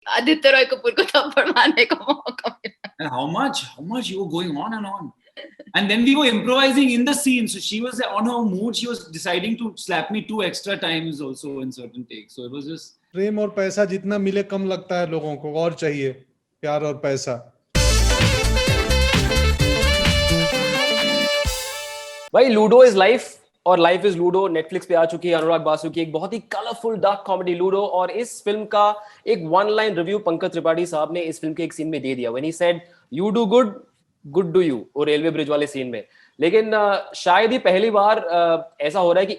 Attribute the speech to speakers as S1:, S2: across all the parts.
S1: आदित्य रॉय कपूर को थप्पड़ मारने का मौका मिला.
S2: And how much you were going on and on. And then we were improvising in the scene. So she was on her mood. She was deciding to slap me 2 extra times also in certain takes. So it was just.
S3: प्रेम और पैसा जितना मिले कम लगता है लोगों को, और चाहिए प्यार और पैसा.
S4: भाई लूडो इज लाइफ और लाइफ इज लूडो नेटफ्लिक्स पे आ चुकी है अनुराग बासु की एक बहुत ही कलरफुल डार्क कॉमेडी लूडो. और इस फिल्म का एक one line review Pankaj Tripathi साहब ने इस फिल्म के एक सीन में दे दिया. When he said you do good, good do you, और रेलवे ब्रिज वाले सीन में. लेकिन शायद ही पहली बार ऐसा हो रहा है कि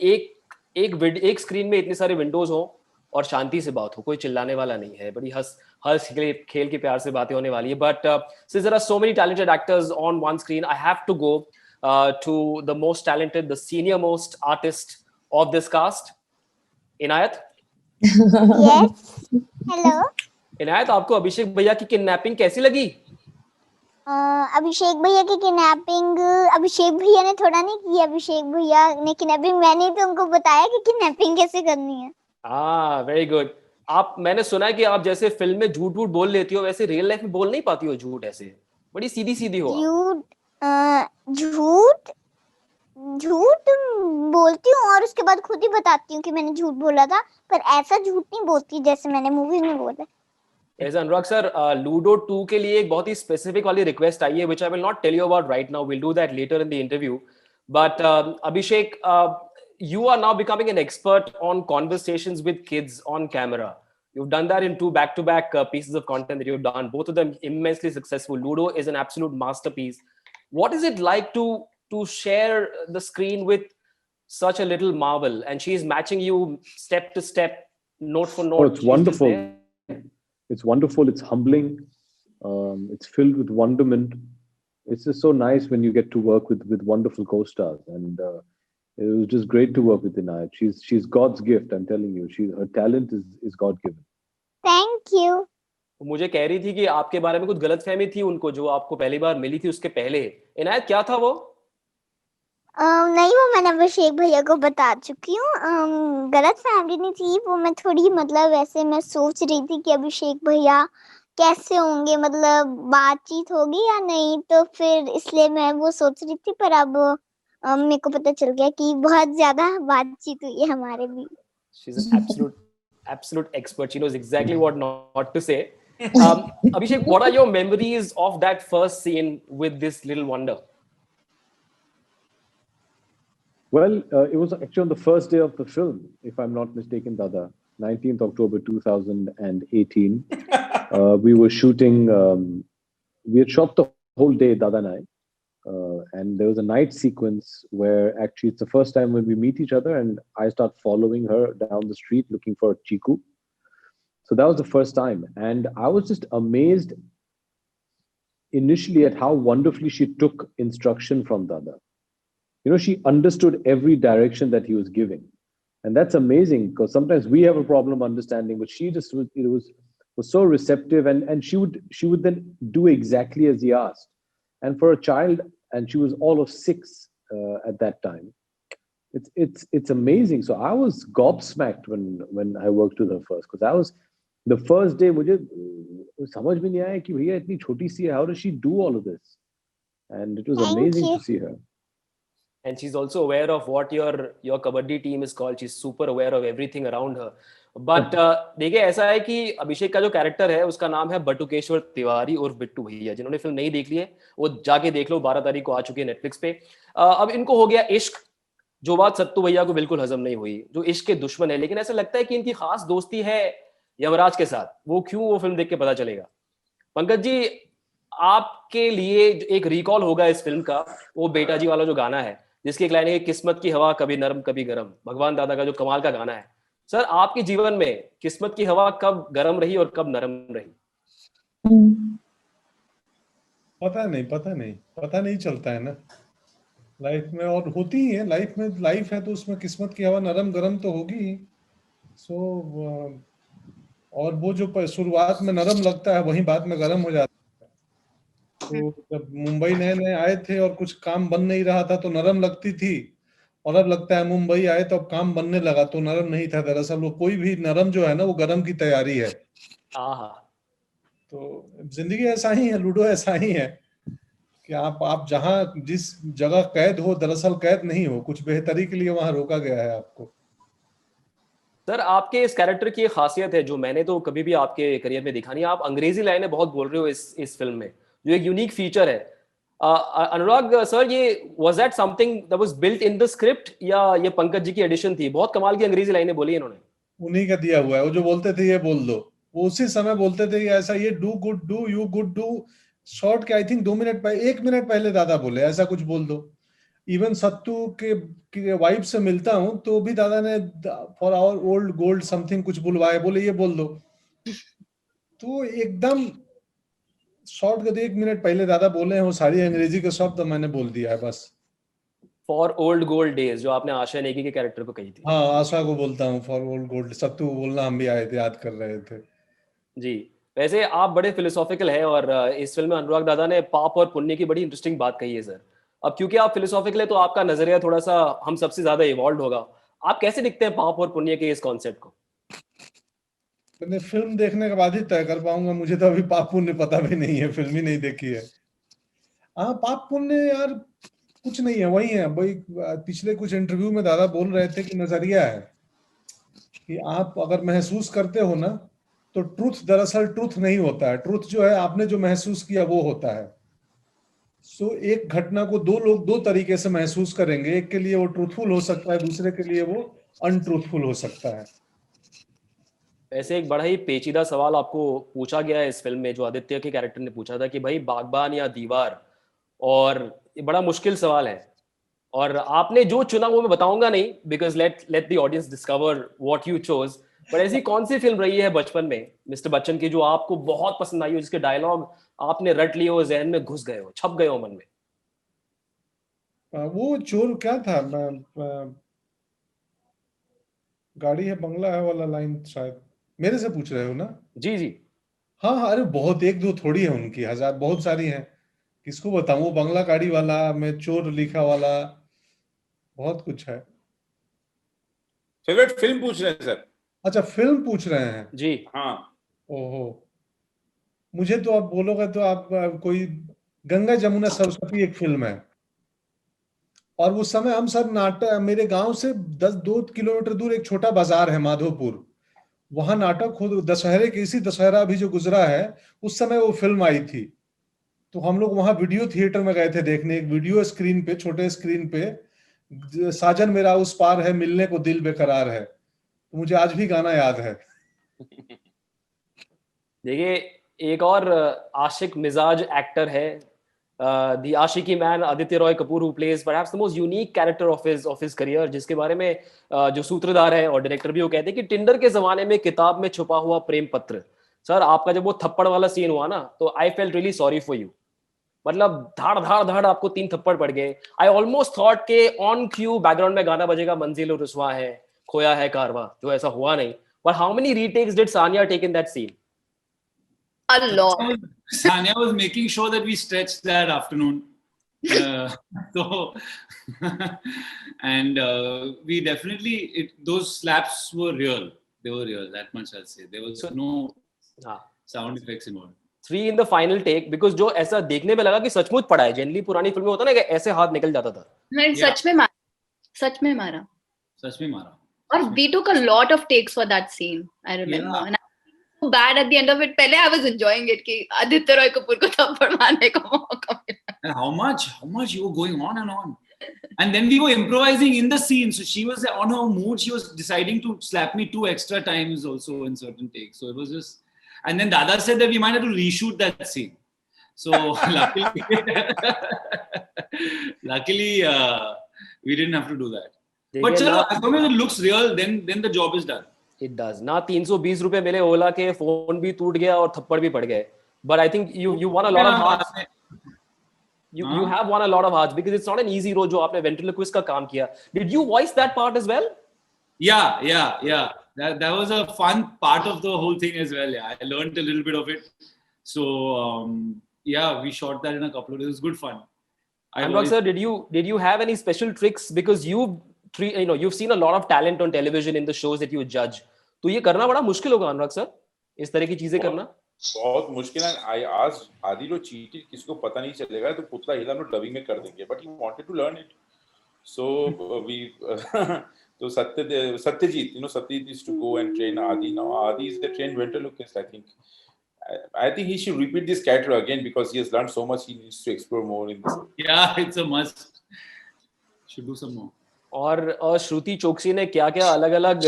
S4: एक स्क्रीन में इतनी सारे विंडोज हो और शांति से बात हो, कोई चिल्लाने वाला नहीं है, बड़ी हंस खेल के प्यार से बातें होने वाली है. But since there are so many talented actors on one screen, I have to go to the most talented, the senior most artist of this cast, Inayat.
S5: Yes. Hello.
S4: Inayat, आपको अभिषेक भैया की किडनैपिंग कैसी लगी?
S5: अभिषेक भैया की kidnapping अभिषेक भैया ने थोड़ा नहीं की. अभिषेक भैया ने किडनैपिंग, मैंने तो उनको बताया कि किडनैपिंग कैसे करनी है.
S4: Very good. मैंने सुना है कि आप जैसे फिल्म में झूठ बोल लेती हो, वैसे रियल लाइफ में बोल नहीं पाती हो झूठ. ऐसे बड़ी सीधी हो.
S5: झूठ बोलती हूँ और उसके बाद खुद ही बताती हूँ कि मैंने झूठ बोला था, पर ऐसा झूठ नहीं बोलती जैसे मैंने मूवी में बोला.
S4: ऐसा अनुराग सर, लूडो 2 के लिए एक बहुत ही स्पेसिफिक वाली रिक्वेस्ट आई है which I will not tell you about right now. Will do that later in the interview. But Abhishek, you are now becoming an expert on conversations with kids on camera. You've done that in 2 back-to-back pieces of content that you've done, both of them immensely successful. Ludo is an absolute masterpiece. What is it like to share the screen with such a little marvel, and she's matching you step to step, note for note?
S6: Oh, it's wonderful. It's wonderful. It's humbling. It's filled with wonderment. It's just so nice when you get to work with wonderful co-stars, and it was just great to work with Inayat. She's God's gift. I'm telling you, her talent is God given.
S5: Thank you.
S4: मुझे कह रही थी कि आपके बारे में कुछ गलतफहमी थी उनको, जो आपको पहली बार मिली थी उसके पहले. इनायत, क्या था वो?
S5: नहीं, वो मैंने अभिषेक भैया को बता चुकी हूँ. गलतफहमी नहीं थी वो, मैं थोड़ी मतलब ऐसे मैं सोच रही थी कि अभिषेक भैया कैसे होंगे, मतलब बातचीत होगी या नहीं, तो फिर इसलिए मैं वो सोच रही थी. पर अब मेरे को पता चल गया कि बहुत ज्यादा बातचीत हुई है हमारे बीच.
S4: She's an absolute expert. She knows exactly what not to say. Abhishek, what are your memories of that first scene with this little wonder?
S6: Well, it was actually on the first day of the film, if I'm not mistaken, Dada, 19th October 2018. We were shooting, we had shot the whole day, Dada and I. And there was a night sequence where actually it's the first time when we meet each other, and I start following her down the street looking for Chiku. So that was the first time, and I was just amazed initially at how wonderfully she took instruction from Dada. You know, she understood every direction that he was giving, and that's amazing, because sometimes we have a problem understanding, but she just was so receptive, and she would then do exactly as he asked. And for a child, and she was all of 6 at that time, it's amazing. So I was gobsmacked when I worked with her first, because I was the first day मुझे समझ में नहीं आया कि भैया इतनी छोटी सी है, how does she do all of this? And it was amazing to see her.
S4: And she's also aware of what your kabaddi team is called. She's super aware of everything around her. But देखिए, ऐसा है कि अभिषेक का जो character है उसका नाम है बटुकेश्वर तिवारी और बिट्टू भैया. जिन्होंने फिल्म नहीं देख ली है वो जाके देख लो, 12 तारीख को आ चुकी है नेटफ्लिक्स पे. अब इनको हो गया इश्क, जो बात सत्तू भैया को बिल्कुल हजम नहीं हुई, जो इश्क के दुश्मन है. लेकिन ऐसा लगता है कि इनकी खास दोस्ती है यमराज के साथ. वो क्यों, वो फिल्म देख के पता चलेगा. पंकज जी, आपके लिए एक रिकॉल होगा इस फिल्म का, वो बेटा जी वाला जो गाना है, जिसकी एक लाइन है, किस्मत की हवा कभी नरम कभी गरम. भगवान दादा का जो कमाल का गाना है. सर, आपके जीवन में किस्मत की हवा कब गरम रही और कब नरम रही?
S3: पता नहीं चलता है ना लाइफ में, और होती ही है लाइफ में. लाइफ है तो उसमें किस्मत की हवा नरम गरम तो होगी ही. और वो जो शुरुआत में नरम लगता है वही बाद में गरम हो जाता है. तो जब मुंबई नए आए थे और कुछ काम बन नहीं रहा था तो नरम लगती थी, और अब लगता है मुंबई आए तो अब काम बनने लगा तो नरम नहीं था. दरअसल वो कोई भी नरम जो है ना, वो गरम की तैयारी है. तो जिंदगी ऐसा ही है, लूडो ऐसा ही है कि आप जहां जिस जगह कैद हो, दरअसल कैद नहीं हो, कुछ बेहतरी के लिए वहां रोका गया है आपको।
S4: सर आपके इस कैरेक्टर की एक खासियत है जो मैंने तो कभी भी आपके करियर में देखा नहीं, आप अंग्रेजी लाइनें बहुत बोल रहे हो इस फिल्म में, जो एक यूनिक फीचर है। अनुराग सर, ये was that something that was built in the script या ये पंकज जी की एडिशन थी? बहुत कमाल की अंग्रेजी लाइनें बोली इन्होंने।
S3: उन्हीं का दिया हुआ है, वो जो बोलते थे ये बोल दो, वो उसी समय बोलते थे कि ऐसा, ये do good do, you good do, short के आई थिंक 2 मिनट पहले, 1 मिनट पहले दादा बोले ऐसा कुछ बोल दो। इवन सत्तू के वाइफ से मिलता हूँ तो भी दादा ने for our old gold something कुछ बुलवाए, बोले ये बोल दो। तो एकदम शॉर्ट के 1 मिनट पहले दादा बोले हैं, वो सारी अंग्रेजी के शब्द मैंने बोल दिया है बस।
S4: फॉर ओल्ड गोल्ड डेज, जो आपने आशा नेगी के कैरेक्टर को कही थी।
S3: हाँ, आशा को बोलता हूँ फॉर ओल्ड गोल्ड, सत्तू को बोलना हम भी आए थे, याद कर रहे थे
S4: जी। वैसे आप बड़े फिलोसॉफिकल हैं और इस फिल्म में अनुराग दादा ने पाप और पुण्य की बड़ी इंटरेस्टिंग बात कही है सर। अब क्योंकि आप फिलोसॉफिकल है तो आपका नजरिया थोड़ा सा हम सबसे ज्यादा इवॉल्व होगा। आप कैसे दिखते हैं पाप और पुण्य के इस कॉन्सेप्ट को?
S3: मैंने फिल्म देखने के बाद ही तय कर पाऊंगा, मुझे तो अभी पाप पुण्य पता भी नहीं है, फिल्म ही नहीं देखी है। हाँ, पाप पुण्य यार कुछ नहीं है, वही है वही। पिछले कुछ इंटरव्यू में दादा बोल रहे थे कि नजरिया है कि आप अगर महसूस करते हो ना, तो ट्रूथ दरअसल ट्रूथ नहीं होता है, ट्रूथ जो है आपने जो महसूस किया वो होता है। सो एक घटना को दो लोग दो तरीके से महसूस करेंगे, एक के लिए वो ट्रूथफुल हो सकता है, दूसरे के लिए वो अनट्रूथफुल हो सकता है।
S4: वैसे एक बड़ा ही पेचीदा सवाल आपको पूछा गया है इस फिल्म में, जो आदित्य के कैरेक्टर ने पूछा था कि भाई बागबान या दीवार, और ये बड़ा मुश्किल सवाल है और आपने जो चुना वो मैं बताऊंगा नहीं, because let the audience discover what you chose. पर ऐसी कौन सी फिल्म रही है बचपन में मिस्टर बच्चन की जो आपको बहुत पसंद आई हो, जिसके डायलॉग आपने रट लिए हो, जहन में घुस गए हो, छप गए हो मन में?
S3: वो चोर क्या था, गाड़ी है बंगला है वाला लाइन शायद मेरे से पूछ रहे हो ना?
S4: जी जी।
S3: हाँ हाँ, अरे बहुत, एक दो थोड़ी है उनकी, हजार बहुत सारी हैं। किसको बताऊं, वो बंगला गाड़ी वाला, मैं चोर लिखा वाला, बहुत कुछ है।
S7: फेवरेट फिल्म पूछ रहे हैं सर?
S3: अच्छा, फिल्म पूछ रहे हैं?
S4: जी
S7: हाँ।
S3: ओहो, मुझे तो आप बोलोगे तो आप कोई गंगा जमुना सरस्वती एक फिल्म है, और उस समय हम सब नाटक, मेरे गांव से 2 किलोमीटर दूर एक छोटा बाजार है माधोपुर, वहां नाटक खुद दशहरे के, इसी दशहरा अभी जो गुजरा है उस समय वो फिल्म आई थी। तो हम लोग वहां वीडियो थिएटर में गए थे देखने, एक वीडियो स्क्रीन पे, छोटे स्क्रीन पे, साजन मेरा उस पार है, मिलने को दिल बेकरार है। तो मुझे आज भी गाना याद है।
S4: देखिए, एक और आशिक मिजाज एक्टर है, the Aashiqui man, Aditya Roy Kapoor, who plays perhaps the most unique character of his career, जिसके बारे में जो सूत्रधार है और डायरेक्टर भी वो कहते हैं कि टिंडर के जमाने में किताब में छुपा हुआ प्रेम पत्र। सर, आपका जब वो थप्पड़ वाला सीन हुआ ना, तो I felt really sorry for you. मतलब धाड़ धाड़ धाड़ आपको 3 थप्पड़ पड़ गए। आई ऑलमोस्ट थॉट के ऑन क्यू बैकग्राउंड में गाना बजेगा, मंजिल रुस्वा है, खोया है कारवा, जो ऐसा हुआ नहीं। But how many retakes did Sania take in that scene?
S1: A lot.
S2: Sanya was making sure that we stretched that afternoon. So, and we definitely, those slaps were real. They were real, that much I'll say. There was no sound effects involved.
S4: 3 in the final take, because जो ऐसा देखने में लगा कि सचमुच पड़ा है। Generally पुरानी फिल्में होता ना कि ऐसे हाथ निकल जाता था।
S1: नहीं, सच में मारा, सच में मारा।
S2: सच में मारा।
S1: और we took a lot of takes for that scene, I remember.
S2: Yeah.
S1: And I was so bad at the end of it. पहले I was enjoying it कि आदित्य रॉय कपूर को थप्पड़ मारने का मौका मिला।
S2: And how much you were going on and on. And then we were improvising in the scene. So she was on her mood. She was deciding to slap me 2 extra times also in certain takes. So it was just, and then Dada said that we might have to reshoot that scene. So luckily we didn't have to do that. But chalo, as long as it looks real, then the job is done.
S4: It does. ना 320 रुपए मिले, ओला के phone भी टूट गया और थप्पड़ भी पड़ गए. But I think you won a lot of hearts. You have won a lot of hearts because it's not an easy role जो आपने ventriloquist का काम किया. Did you voice that part as well?
S2: Yeah. That was a fun part of the whole thing as well. Yeah, I learned a little bit of it. So yeah, we shot that in a couple of days. It was good fun.
S4: Anurag sir, did you have any special tricks, because you've seen a lot of talent on television in the shows that you judge. तो ये करना बड़ा मुश्किल होगा अनुराग sir, इस तरह की चीजें करना.
S7: बहुत मुश्किल है. I asked Adil cheated, किसको पता नहीं चलेगा तो पुतला हिला नो डबिंग में कर देंगे. But he wanted to learn it. So we so Satyajit, Satyajit used to go and train Adi. Now Adi is the trained ventriloquist. I think he should repeat this character again because he has learned so much. He needs to explore more in this.
S2: Yeah, it's a must. Should do some more.
S4: और श्रुति चोकसी ने क्या क्या अलग अलग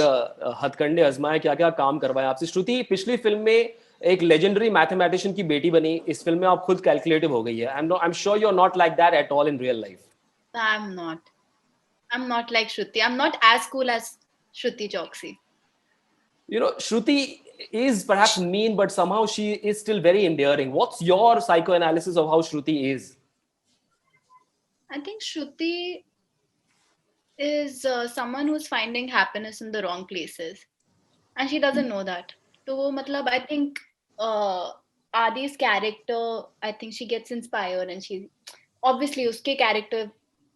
S4: हथकंडे आजमाए, क्या क्या काम करवाए आपसे. श्रुति पिछली फिल्म में एक लेजेंडरी मैथमेटिशियन की बेटी बनी, इस फिल्म में आप खुद कैलकुलेटिव हो गई है. I am sure you are not like that at all in real life.
S1: I'm not like Shruti. I'm not as cool as Shruti Choksi.
S4: Shruti is perhaps mean, but somehow she is still very endearing. What's your psychoanalysis of how Shruti is?
S1: I think Shruti is someone who's finding happiness in the wrong places, and she doesn't know that. So, matlab, I think Adi's character, I think she gets inspired, and she obviously uske character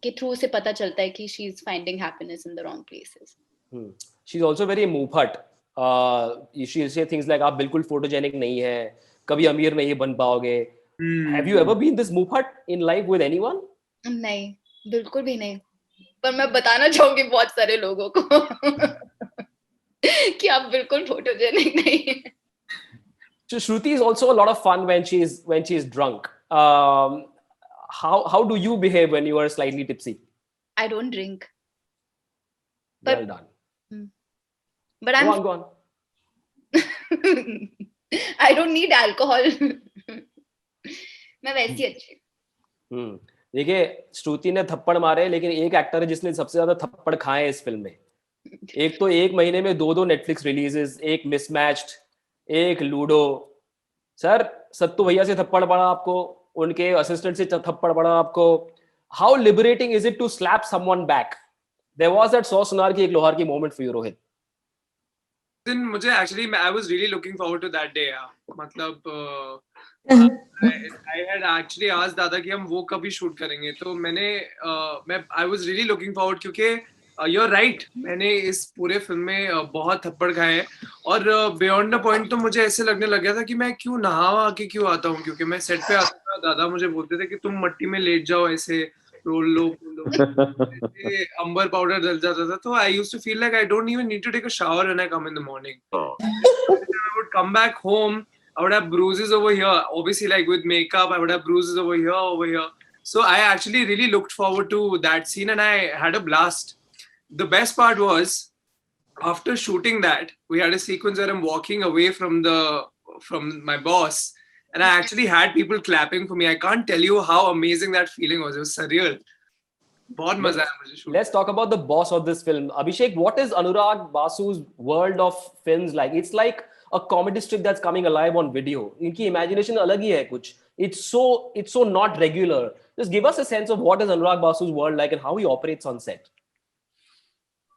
S1: के through से पता चलता है कि she is finding happiness in the wrong places.
S4: She's also very मुंहफट. She say things like आप बिल्कुल photogenic नहीं है, कभी अमीर नहीं बन पाओगे. Have you ever been this मुंहफट in life with anyone?
S1: नहीं, बिल्कुल भी नहीं. पर मैं बताना चाहूंगी बहुत सारे लोगों को कि आप बिल्कुल photogenic नहीं हैं.
S4: So Shruti is also a lot of fun when she is drunk. How do you behave when you are slightly tipsy?
S1: I don't drink.
S4: Well done.
S1: But I'm.
S4: Go on.
S1: I don't need alcohol. मैं वैसी अच्छी.
S4: देखिए श्रुति ने थप्पड़ मारे, लेकिन एक actor है जिसने सबसे ज्यादा थप्पड़ खाए इस फिल्म में. एक तो एक महीने में 2 नेटफ्लिक्स रिलीजेस, एक मिसमैच्ड, एक लूडो. सर सत्तू भैया से थप्पड़ पड़ा आपको, उनके असिस्टेंट से थप्पड़ पड़ा आपको. How liberating is it to slap someone back? There was that सौ सुनार की एक लोहार की मोमेंट फॉर यू रोहित.
S8: दिन मुझे actually I was really looking forward to that day. मतलब आई हैड एक्चुअली आस्क्ड दादा कि हम वो कभी शूट करेंगे, तो मैं आई वाज रियली लुकिंग फॉरवर्ड, क्योंकि यू आर राइट, मैंने इस पूरे फिल्म में बहुत थप्पड़ खाए हैं. और बियॉन्ड द पॉइंट तो मुझे ऐसे लगने लग गया था कि मैं क्यों नहावा के क्यों आता हूँ, क्योंकि मैं सेट पे आता था, दादा मुझे बोलते थे कि तुम मट्टी में लेट जाओ, ऐसे रोल लो अंबर पाउडर डल जाता था. तो I used to feel like I don't even need to take a shower when I come in the morning. I would come back home, I would have bruises over here, obviously like with makeup I would have bruises over here. So I actually really looked forward to that scene and I had a blast. The best part was, after shooting that, we had a sequence where I'm walking away from my boss, and I actually had people clapping for me. I can't tell you how amazing that feeling was. It was surreal. बहुत मजा आया मुझे shoot.
S4: Let's talk about the boss of this film. Abhishek, what is Anurag Basu's world of films like? It's like a comedy strip that's coming alive on video. इनकी imagination अलग ही है कुछ. It's so not regular. Just give us a sense of what is Anurag Basu's world like and how he operates on set.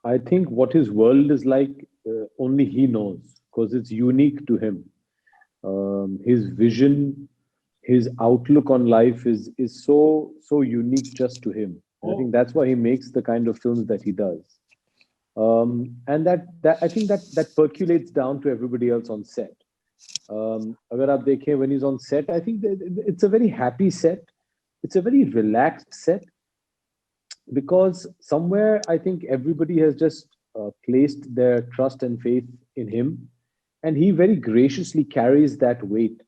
S6: I think what his world is like, only he knows, because it's unique to him. His vision, his outlook on life is so unique just to him. I think that's why he makes the kind of films that he does. And that I think that percolates down to everybody else on set. Agar aap dekhein, when he's on set, I think it's a very happy set. It's a very relaxed set. Because somewhere I think everybody has just placed their trust and faith in him, and he very graciously carries that weight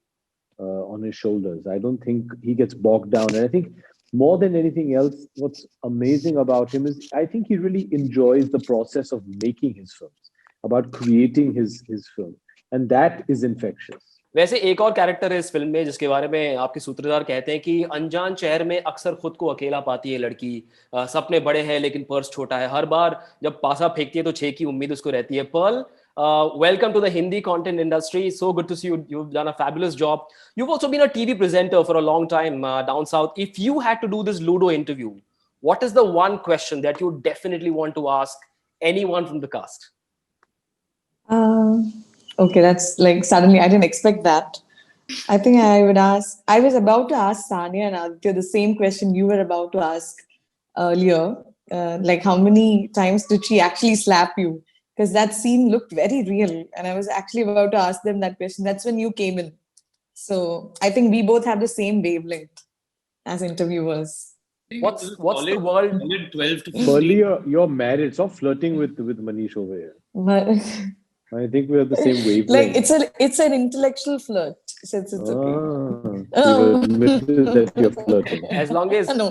S6: on his shoulders. I don't think he gets bogged down, and I think more than anything else, what's amazing about him is I think he really enjoys the process of making his films, about creating his film, and that is infectious.
S4: वैसे एक और character है इस film में जिसके बारे में आपके सूत्रधार कहते हैं कि अनजान शहर में अक्सर खुद को अकेला पाती है लड़की. सपने बड़े हैं लेकिन पर्स छोटा है. हर बार जब पासा फेंकती है तो 6 की उम्मीद उसको रहती है. Pearl, welcome to the Hindi content industry. So good to see you. You've done a fabulous job. You've also been a TV presenter for a long time down south. If you had to do this Ludo interview, what is the one question that you definitely want to ask anyone from the cast?
S9: Okay, that's like suddenly I didn't expect that. I think I was about to ask Sania and Aditya the same question you were about to ask earlier. Like how many times did she actually slap you? Because that scene looked very real. And I was actually about to ask them that question. That's when you came in. So I think we both have the same wavelength as interviewers.
S4: What's the world?
S2: 12 to
S6: Pearly,
S2: 15.
S6: you're married. Stop flirting with Manish over here.
S9: But
S6: I think we have the same wavelength.
S9: like it's an intellectual flirt, so it's okay.
S6: You've admitted that you're flirting.
S4: As long as
S9: No.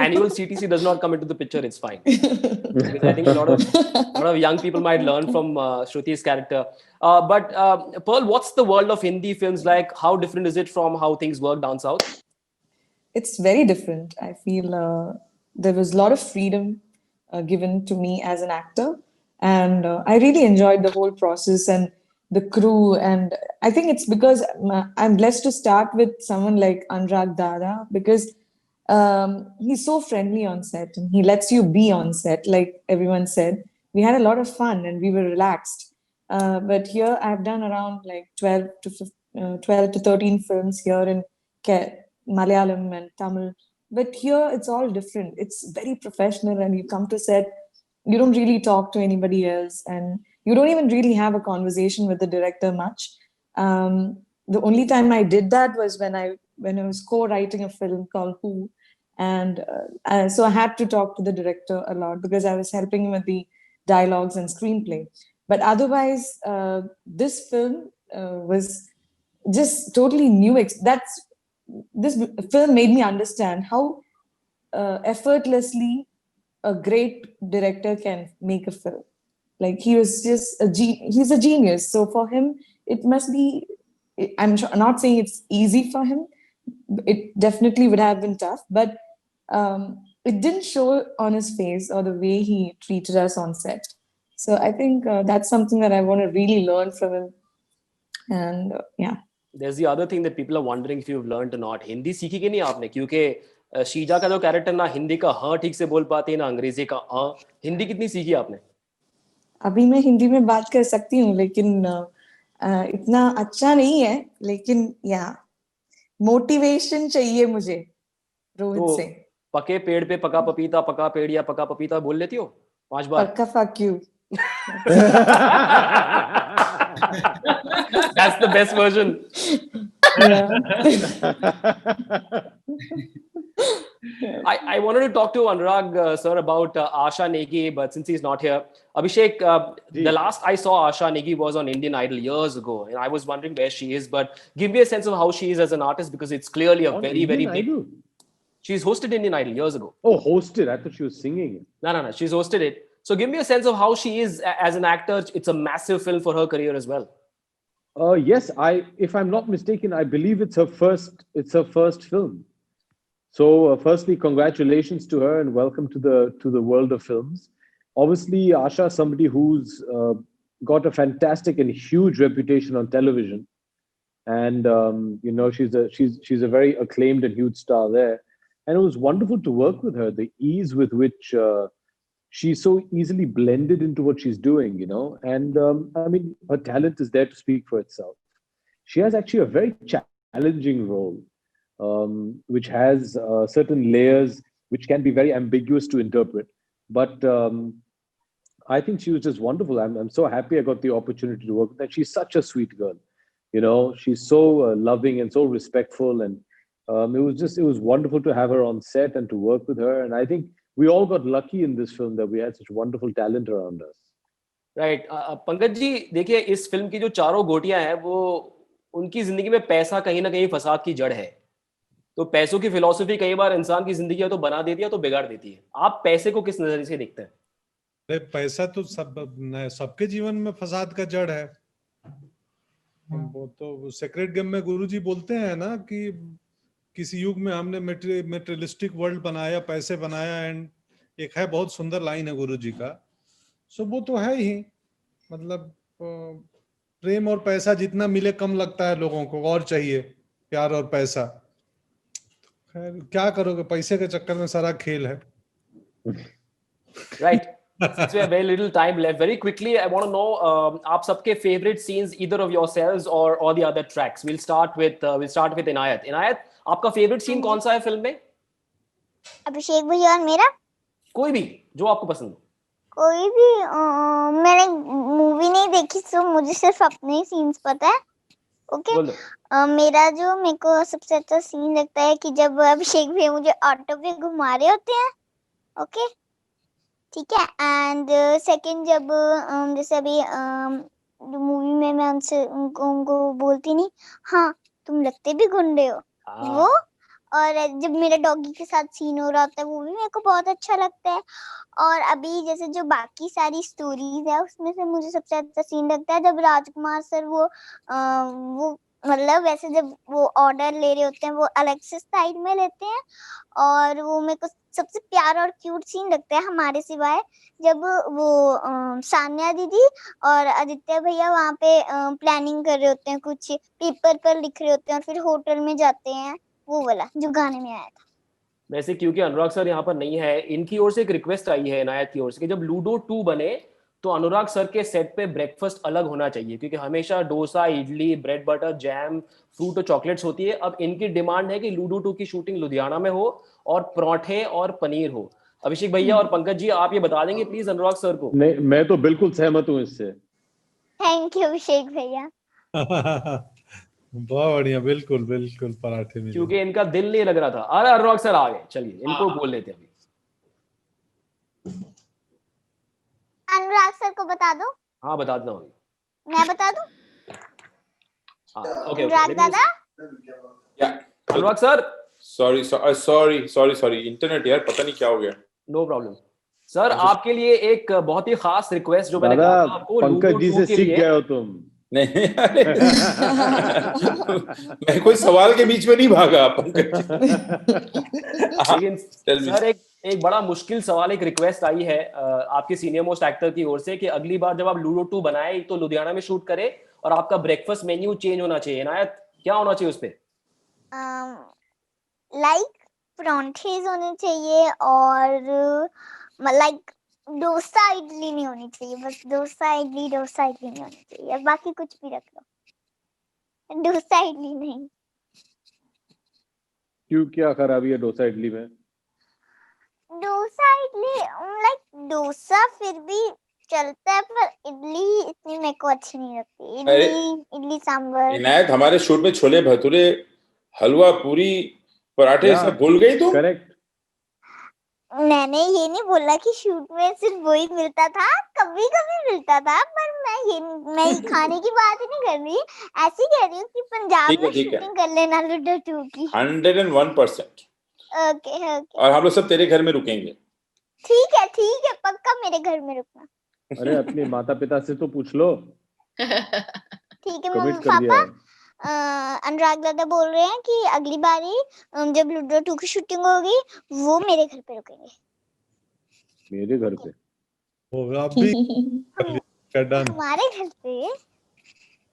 S4: annual CTC does not come into the picture, it's fine. Because I think a lot of young people might learn from Shruti's character. But Pearl, what's the world of Hindi films like? How different is it from how things work down south?
S9: It's very different. I feel there was a lot of freedom given to me as an actor, and I really enjoyed the whole process and the crew. And I think it's because I'm blessed to start with someone like Anurag Dada, because he's so friendly on set and he lets you be on set. Like everyone said, we had a lot of fun and we were relaxed. But here I've done around like 12 to 13 films here in Malayalam and Tamil. But here it's all different. It's very professional, and you come to set, you don't really talk to anybody else, and you don't even really have a conversation with the director much. The only time I did that was when I was co-writing a film called Who, and so I had to talk to the director a lot because I was helping him with the dialogues and screenplay. But otherwise, this film was just totally new. This film made me understand how effortlessly a great director can make a film. Like he was just he's a genius. So for him, it must be, I'm not saying it's easy for him. It definitely would have been tough, but it didn't show on his face or the way he treated us on set. So I think that's something that I want to really learn from him. And yeah.
S4: There's the other thing that people are wondering if you've learned or not. Hindi सीखी कि नहीं आपने? क्योंकि शीजा का जो character ना हिंदी का हाँ ठीक से बोल पाती है ना अंग्रेजी का हाँ. हिंदी कितनी सीखी आपने?
S9: अभी मैं हिंदी में बात कर सकती हूँ, लेकिन इतना अच्छा नहीं है. लेकिन या मोटिवेशन चाहिए मुझे रोहित से.
S4: पके पेड़ पे पका पपीता, पका पेड़ या पका पपीता बोल लेती हो 5 बार?
S9: पक्का fuck you.
S4: That's the best version. I wanted to talk to Anurag sir about Asha Negi, but since he's not here, Abhishek, the last I saw Asha Negi was on Indian Idol years ago, and I was wondering where she is. But give me a sense of how she is as an artist, because it's clearly a very big.
S6: Idol?
S4: She's hosted Indian Idol years ago.
S6: Oh, hosted! I thought she was singing it.
S4: No. She's hosted it. So give me a sense of how she is as an actor. It's a massive film for her career as well.
S6: Yes, if I'm not mistaken, I believe it's her first film. So firstly, congratulations to her and welcome to the world of films. Obviously, Asha is somebody who's got a fantastic and huge reputation on television, and she's a very acclaimed and huge star there. And it was wonderful to work with her. The ease with which she's so easily blended into what she's doing, and I mean, her talent is there to speak for itself. She has actually a very challenging role, which has certain layers which can be very ambiguous to interpret. But I think she was just wonderful. I'm so happy I got the opportunity to work with her. She's such a sweet girl. She's so loving and so respectful, and it was wonderful to have her on set and to work with her. And I think we all got lucky in this film that we had such wonderful talent around us.
S4: Right. Pankaj ji, देखिए इस film की जो चारों गोटियां हैं, वो उनकी जिंदगी में पैसा कहीं ना कहीं फसाद की जड़ है. तो पैसों की फिलॉसफी कई बार इंसान की जिंदगी या तो बना देती है तो बिगाड़ देती है. आप पैसे को किस नजरिए से देखते हैं?
S3: अरे पैसा तो सबके जीवन में फसाद का जड़ है. वो तो सेक्रेट गेम में गुरुजी बोलते हैं ना कि किसी युग में हमने मेटेरियलिस्टिक वर्ल्ड बनाया, पैसे बनाया, एंड एक है बहुत सुंदर लाइन है गुरुजी का. सो वो तो है ही, मतलब प्रेम और पैसा जितना मिले कम लगता है लोगों को, और चाहिए प्यार और पैसा. खैर क्या करोगे, पैसे के चक्कर में सारा खेल है.
S4: Right. Since we have very little time left, very quickly I want to know आप सबके favorite scenes, either of yourselves or the other tracks. We'll start with Inayat. Inayat, आपका favorite scene कौन सा है फिल्म में?
S5: अभिषेक भैया और मेरा
S4: कोई भी जो आपको पसंद हो.
S5: कोई भी. मैंने मूवी नहीं देखी, सो मुझे सिर्फ अपने ही सीन्स पता है. ओके।
S4: बोल दो।
S5: मेरा जो मेरे को सबसे अच्छा सीन लगता है कि जब अभिषेक भैया मुझे ऑटो पे घुमा रहे होते हैं, ओके ठीक है। एंड सेकंड जब जैसे अभी मूवी में मैं उनको बोलती नहीं, हाँ तुम लगते भी गुंडे हो, वो। और जब मेरे डॉगी के साथ सीन हो रहा होता है वो भी मेरे को बहुत अच्छा लगता है। और अभी जैसे जो बाकी सारी स्टोरीज है उसमें से मुझे सबसे अच्छा सीन लगता है जब राजकुमार सर वो मतलब वैसे जब वो ऑर्डर ले रहे होते हैं वो अलग से साइड में लेते हैं, और वो मेरे को सबसे प्यारा और क्यूट सीन लगता है हमारे सिवाय जब वो सान्या दीदी और आदित्य भैया वहाँ पे प्लानिंग कर रहे होते हैं, कुछ पेपर पर लिख रहे होते हैं और फिर होटल में जाते हैं, वो वाला जो गाने में आया था।
S4: वैसे क्योंकि अनुराग सर यहाँ पर नहीं है, इनकी ओर से एक रिक्वेस्ट आई है इनायत की ओर से कि जब लूडो 2 बने तो अनुराग सर के सेट पे ब्रेकफास्ट अलग होना चाहिए, क्योंकि हमेशा dosa, idli, bread butter, jam, fruit और चॉकलेट्स होती है। अब इनकी डिमांड है कि लूडो 2 की शूटिंग लुधियाना में हो और पराठे और पनीर हो। अभिषेक भैया और पंकज जी आप ये बता देंगे प्लीज अनुराग सर को।
S6: नहीं, मैं तो बिल्कुल सहमत हूँ इससे।
S5: थैंक यू अभिषेक भैया।
S3: बहुत बढ़िया, बिल्कुल बिल्कुल पराठे मिले।
S4: क्योंकि इनका दिल नहीं लग रहा था। अरे अनुराग सर आ गए, चलिए इनको बोल लेते हैं अभी।
S5: अनुराग सर को बता दो।
S4: हाँ बता देना अभी।
S5: मैं बता दूं?
S4: हाँ ओके
S5: अनुराग दादा।
S4: अनुराग सर।
S7: सॉरी इंटरनेट यार पता नहीं क्या हो गया।
S4: No problem sir. आपके लिए एक बहुत ही खास रिक्वेस्ट जो मैंने
S6: दादा
S4: कहा था आपको
S6: पंकज जी
S4: लूडो 2
S6: से
S4: के
S6: सीख
S4: लिए।
S6: गए हो तुम।
S7: नहीं मैं कोई सवाल के बीच में नहीं भागा पंकज।
S4: लेकिन सर एक बड़ा मुश्किल सवाल, एक रिक्वेस्ट आई है आपके सीनियर मोस्ट एक्टर की ओर से कि अगली बार जब आप लूडो 2 बनाए तो लुधियाना में शूट करें और आपका ब्रेकफास्ट मेन्यू चेंज होना चाहिए। इनायत क्या होना चाहिए उस पे?
S5: लाइक परांठेज होने चाहिए और लाइक डोसा इडली नहीं होनी चाहिए, बस डोसा इडली नहीं होनी चाहिए, बाकी कुछ भी रख लो, डोसा इडली नहीं।
S6: क्यों, क्या खराबी है डोसा इडली में?
S5: डोसा इडली लाइक डोसा फिर भी चलता है पर इडली इतनी मेरे को अच्छी नहीं लगती। इडली सांभर।
S7: इनायत हमारे शूट में छोले भटूरे, हलवा, पूरी, पराठे सब भूल गई तुम?
S6: करेक्ट।
S5: मैंने ये नहीं बोला कि शूट में सिर्फ वही मिलता था, कभी कभी मिलता था, पर मैं खाने की बात ही नहीं कर रही, ऐसी कह रही हूँ कि पंजाब में शूटिंग कर लेना लूडो 2 की।
S7: 101%।
S5: ओके।
S7: और हम लोग सब तेरे घर में रुकेंगे।
S5: ठीक है पक्का मेरे घर में रुकना।
S6: अरे अपने माता पिता से तो पूछ लो।
S5: ठीक है
S6: कमिट कर दिया है।
S5: अनुराग दादा बोल रहे हैं कि अगली बारी जब लूडो 2 की शूटिंग होगी वो मेरे घर पे रुकेंगे।
S6: मेरे घर पे?
S3: वो आप भी
S5: हमारे घर पे।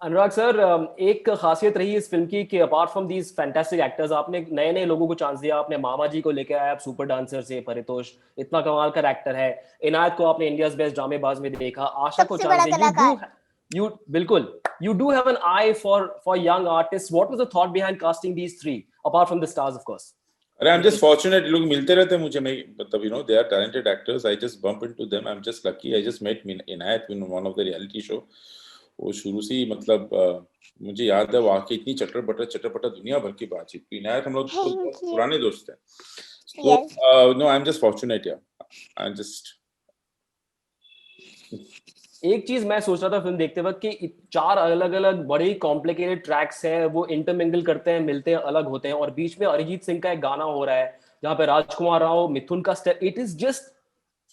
S4: अनुराग सर एक खासियत रही इस फिल्म की कि apart from these fantastic actors आपने नए नए लोगों को चांस दिया। आपने मामा जी को लेके आया, आप सुपर डांसर से परितोष, इतना कमाल का एक्टर है। इनायत को आपने इंडियाज बेस्ट ड्रामेबाज में देखा, आशा को चांस दिया। You do have an eye for young artists. What was the thought behind casting these three, apart from the stars, of course?
S7: अरे I'm just fortunate, लोग मिलते रहते हैं मुझे, मैं मतलब you know they are talented actors. I just bump into them. I'm just lucky. I just met Inayat in one of the reality show. वो शुरू से ही मतलब मुझे याद है वाकई इतनी चटर पटर दुनिया भर की बातचीत। इनायत हम लोग पुराने दोस्त हैं। So no, I'm just fortunate, yeah. I'm just
S4: एक चीज मैं सोच रहा था फिल्म देखते वक्त कि 4 अलग अलग बड़े कॉम्प्लिकेटेड ट्रैक्स हैं, वो इंटरमिंगल करते हैं, मिलते हैं, अलग होते हैं, और बीच में अरिजीत सिंह का एक गाना हो रहा है जहाँ पे राजकुमार राव, मिथुन का step, it is just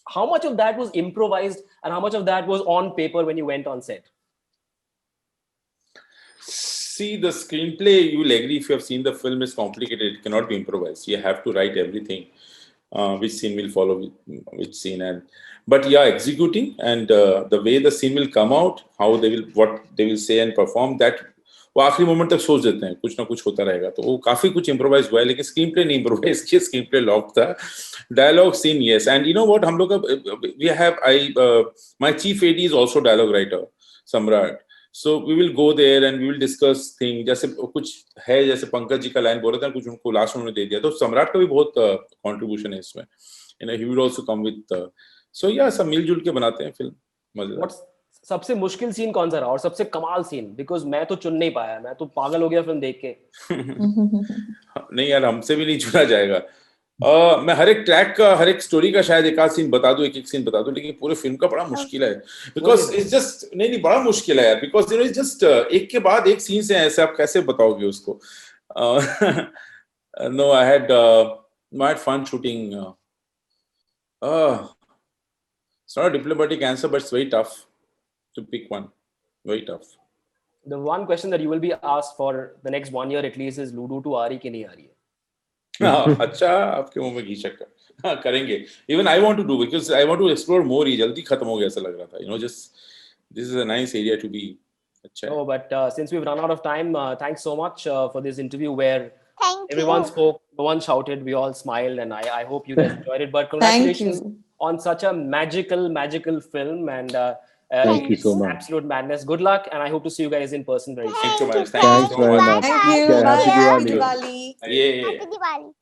S4: how much of that was improvised and how much of that was on paper when you went on set?
S7: See, the screenplay, you will agree if you have seen the film, is complicated. It cannot be improvised. You have to write everything. Which scene will follow which scene, but yeah, executing and the way the scene will come out, what they will say and perform, that वो आखिरी moment तक सोच देते हैं, कुछ ना कुछ होता रहेगा। तो वो काफी कुछ इम्प्रोवाइज हुआ है, लेकिन स्क्रीन प्ले नहीं इम्प्रोवाइज किया, स्क्रीन प्ले लॉक था। Dialogue scene yes, and you know what, हम लोग का we have my chief AD is also dialogue writer Samrat, so we will go there and we will discuss thing. जैसे कुछ है, जैसे पंकज जी का लाइन बोल रहे थे, कुछ उनको लास्ट में दे दिया, तो सम्राट का भी बहुत कंट्रीब्यूशन है इसमें, you know he will also come with, so या सब मिलजुल के बनाते हैं फिल्म, मजेदार।
S4: सबसे मुश्किल सीन कौन सा रहा और सबसे कमाल सीन? बिकॉज मैं तो चुन नहीं पाया, मैं तो पागल हो गया फिल्म देख के।
S7: नहीं यार, हमसे भी नहीं चुना जाएगा। मैं हर एक ट्रैक का, हर एक स्टोरी का शायद एक आध सीन बता दूं, एक एक सीन बता दूं, लेकिन पूरे फिल्म का बड़ा मुश्किल है, बिकॉज इट्स जस्ट नहीं बड़ा मुश्किल है यार, बिकॉज इट्स जस्ट एक के बाद एक सीन से ऐसे आप कैसे बताओगे उसको। No, I had fun shooting. It's not a diplomatic answer, but it's very tough to pick one. Very tough.
S4: The one question that you will be asked for the next 1 year at least is Ludo 2 आ रही कि नहीं आ रही है?
S7: अच्छा, आपके मुंह में घी शक्कर। हाँ, करेंगे। Even I want to do, because I want to explore more. ये जल्दी खत्म हो गया ऐसा लग रहा था। You know, just this is a nice area to be. अच्छा है।
S4: No, but since we've run out of time, thanks so much for this interview where
S5: Thank
S4: everyone
S5: you.
S4: spoke, no one shouted, we all smiled, and I hope you guys enjoyed it. But
S9: Thank
S4: congratulations
S9: you.
S4: on such a magical film, and
S6: Thank you
S4: it's
S6: so much.
S4: absolute madness. Good luck, and I hope to see you guys in person very soon.
S7: Thank you,
S5: Thank
S7: Miles.
S5: you.
S7: Thank you so
S6: Thanks very
S7: much.
S6: much.
S9: Thank you.
S6: Okay,
S9: Bye.
S6: happy
S9: Happy
S6: Diwali.
S9: Diwali.
S7: Yeah.
S5: Happy Diwali.